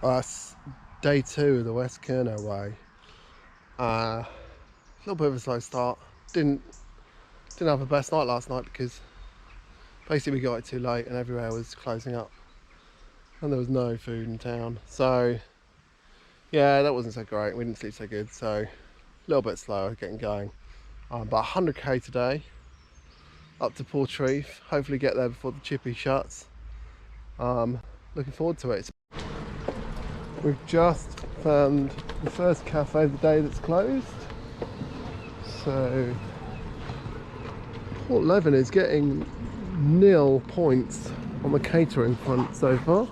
Day 2 of the West Kernow Way. A little bit of a slow start. Didn't have the best night last night because basically we got it too late and everywhere was closing up and there was no food in town. So yeah, that wasn't so great. We didn't sleep so good, so a little bit slower getting going. But 100k today up to Portreath. Hopefully get there before the chippy shuts. Looking forward to it. We've just found the first cafe of the day that's closed. So Portleven is getting 0 points on the catering front so far.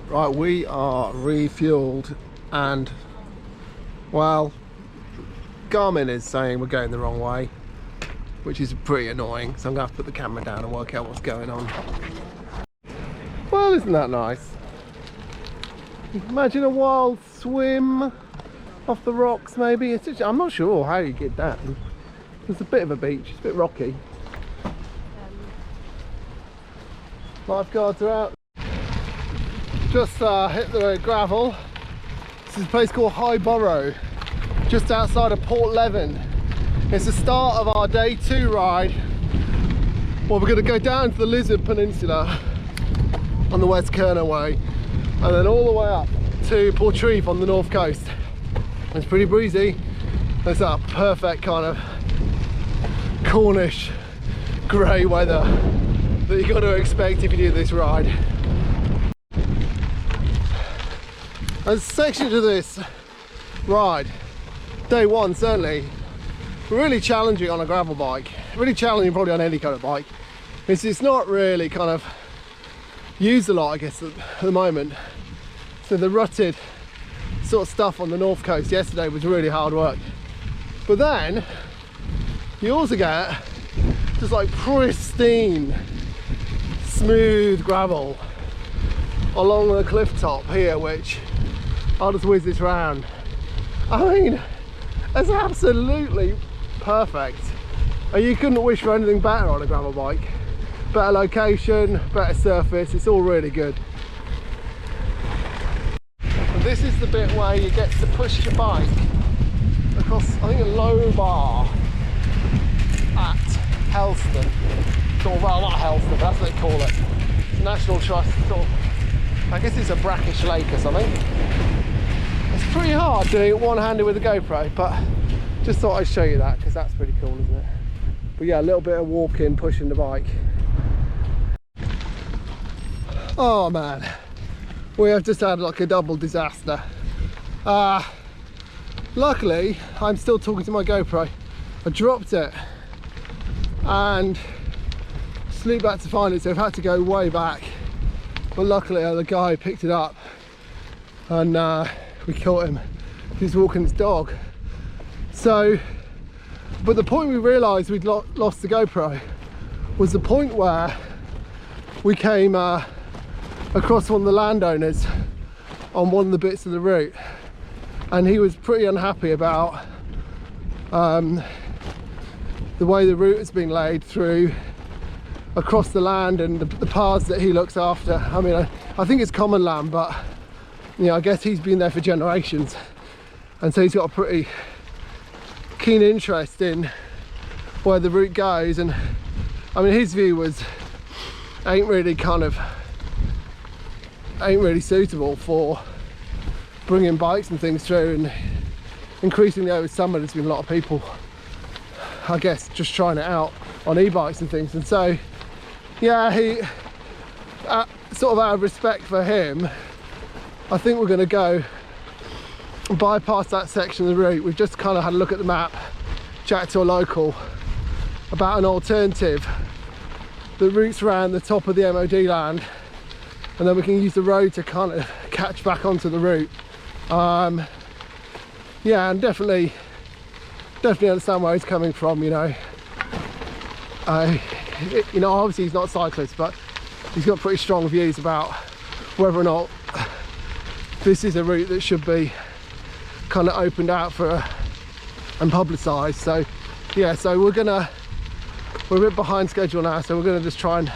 Right, we are refueled and, well, Garmin is saying we're going the wrong way, which is pretty annoying, so I'm going to have to put the camera down and work out what's going on. Well, isn't that nice? Imagine a wild swim off the rocks, maybe. I'm not sure how you get that. It's a bit of a beach, it's a bit rocky. Lifeguards are out. Just hit the gravel. This is a place called HighBorrow, just outside of Portleven. It's the start of our day 2 ride. Well, we're going to go down to the Lizard Peninsula on the West Kernow Way and then all the way up to Portreath on the north coast. It's pretty breezy. It's that perfect kind of Cornish grey weather that you've got to expect if you do this ride. There's sections of this ride, day 1 certainly, really challenging on a gravel bike, really challenging probably on any kind of bike. It's not really kind of used a lot, I guess, at the moment. So the rutted sort of stuff on the north coast yesterday was really hard work. But then you also get just like pristine, smooth gravel along the cliff top here, which I'll just whiz this round. I mean, it's absolutely perfect. And you couldn't wish for anything better on a gravel bike. Better location, better surface, it's all really good. And this is the bit where you get to push your bike across, I think, a low bar at Helston. Well, not Helston, but that's what they call it. It's National Trust, I guess it's a brackish lake or something. It's pretty hard doing it one-handed with a GoPro, but just thought I'd show you that because that's pretty cool, isn't it? But yeah, a little bit of walking, pushing the bike. Oh man, we have just had like a double disaster. Luckily, I'm still talking to my GoPro. I dropped it and flew back to find it, so I've had to go way back. But luckily, the guy picked it up and we caught him. He's walking his dog. So, but the point we realised we'd lost the GoPro was the point where we came across one of the landowners on one of the bits of the route, and he was pretty unhappy about the way the route has been laid through across the land and the paths that he looks after. I mean, I think it's common land, but you know, I guess he's been there for generations, and so he's got a pretty keen interest in where the route goes. And I mean, his view was ain't really suitable for bringing bikes and things through, and increasingly over summer there's been a lot of people, I guess, just trying it out on e-bikes and things. And so yeah, he sort of out of respect for him, I think we're going to go bypass that section of the route. We've just kind of had a look at the map, chatted to a local about an alternative that routes around the top of the MOD land, and then we can use the road to kind of catch back onto the route. Yeah, and definitely understand where he's coming from, you know. You know, obviously he's not a cyclist, but he's got pretty strong views about whether or not this is a route that should be kind of opened out for and publicised. So yeah, so we're a bit behind schedule now, so we're gonna just try and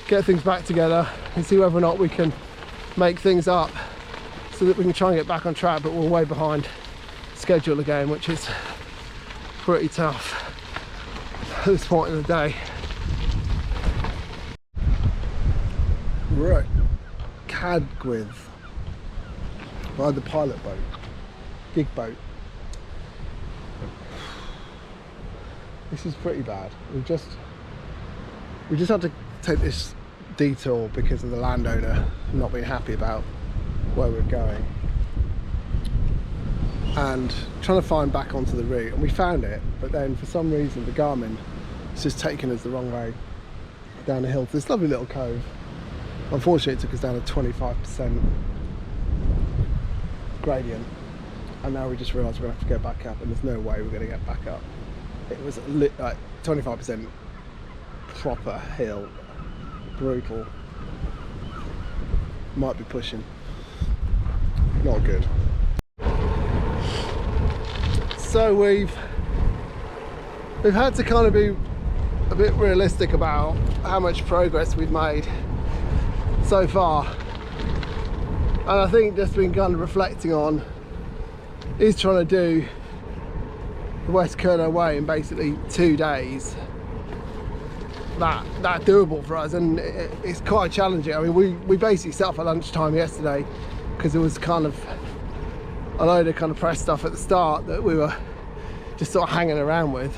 get things back together and see whether or not we can make things up so that we can try and get back on track, but we're way behind schedule again, which is pretty tough at this point in the day. We're at Cadgwith by the pilot boat, gig boat. This is pretty bad. We just had to take this detour because of the landowner not being happy about where we're going and trying to find back onto the route, and we found it, but then for some reason the Garmin has just taken us the wrong way down the hill to this lovely little cove. Unfortunately it took us down a 25% gradient, and now we just realised we're going to have to go back up, and there's no way we're going to get back up. It was like 25% proper hill, brutal. Might be pushing. Not good. So we've had to kind of be a bit realistic about how much progress we've made so far, and I think just been kind of reflecting on is trying to do the West Kernow Way in basically 2 days that doable for us, and it's quite challenging. I mean, we basically set off at lunchtime yesterday because there was kind of a load of kind of press stuff at the start that we were just sort of hanging around with.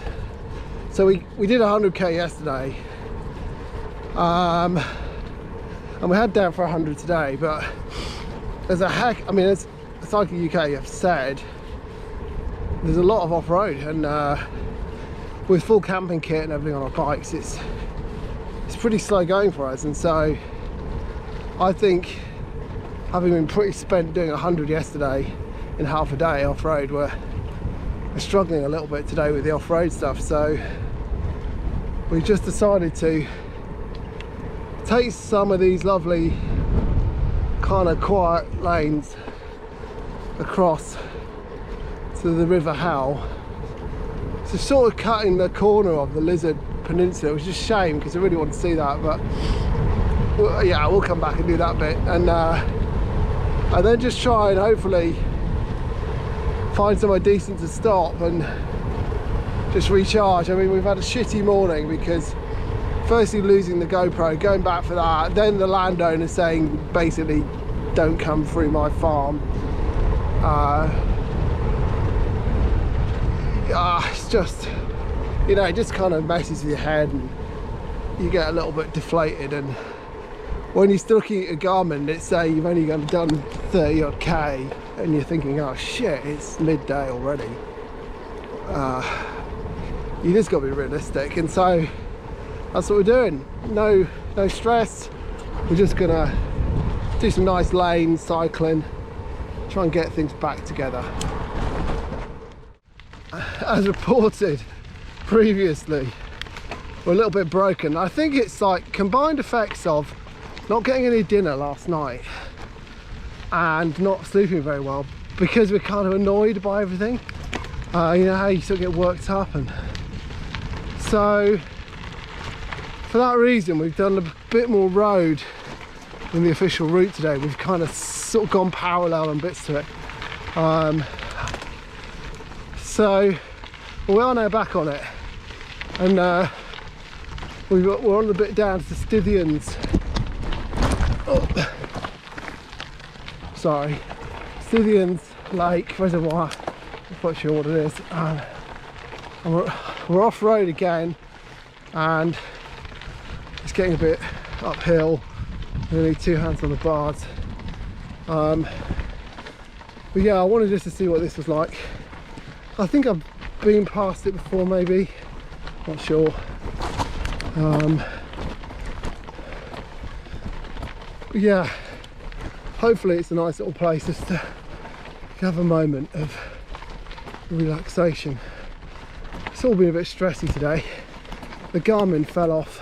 So we did 100k yesterday, and we had down for 100 today, but there's as Cycling UK have said, there's a lot of off-road, and with full camping kit and everything on our bikes, it's pretty slow going for us. And so I think, having been pretty spent doing 100 yesterday in half a day off-road, we're struggling a little bit today with the off-road stuff. So we just decided to take some of these lovely kind of quiet lanes across to the River How, so sort of cutting the corner of the Lizard Peninsula, which is a shame because I really want to see that, but yeah, we'll come back and do that bit, and then just try and hopefully find somewhere decent to stop and just recharge. I mean, we've had a shitty morning because firstly losing the GoPro, going back for that, then the landowner saying basically don't come through my farm. It's just, you know, it just kind of messes with your head and you get a little bit deflated. And when you're still looking at a Garmin, let's say you've only done 30 odd K and you're thinking, oh shit, it's midday already. You just got to be realistic, and so that's what we're doing. No stress. We're just gonna do some nice lanes, cycling, try and get things back together. As reported previously, we're a little bit broken. I think it's like combined effects of not getting any dinner last night and not sleeping very well, because we're kind of annoyed by everything. You know how you sort of get worked up, and so for that reason we've done a bit more road than the official route today. We've kind of sort of gone parallel on bits to it. So we are now back on it, and we're on the bit down to Stithians. Stithians Lake Reservoir. I'm not sure what it is. And we're off road again, and it's getting a bit uphill. We need 2 hands on the bars. But yeah, I wanted just to see what this was like. I think I've been past it before, maybe, not sure. But yeah, hopefully it's a nice little place just to have a moment of relaxation. It's all been a bit stressy today. The Garmin fell off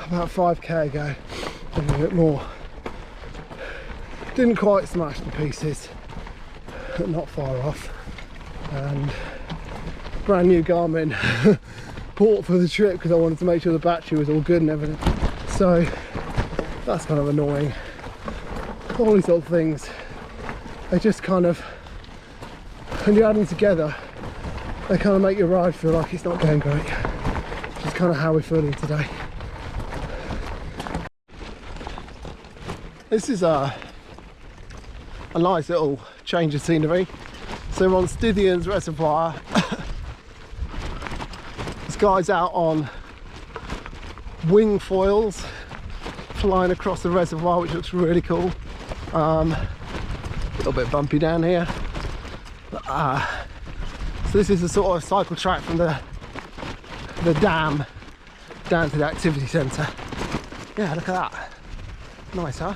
about 5k ago, maybe a bit more. Didn't quite smash to pieces, not far off, and brand new Garmin support for the trip because I wanted to make sure the battery was all good and everything. So that's kind of annoying. All these little things, they just kind of, when you add them together, they kind of make your ride feel like it's not going great. Which is kind of how we're feeling today. This is a nice little change of scenery. So we're on Stithian's Reservoir. This guy's out on wing foils flying across the reservoir, which looks really cool. A little bit bumpy down here. So this is a sort of cycle track from the dam down to the activity centre. Yeah, look at that. Nice, huh?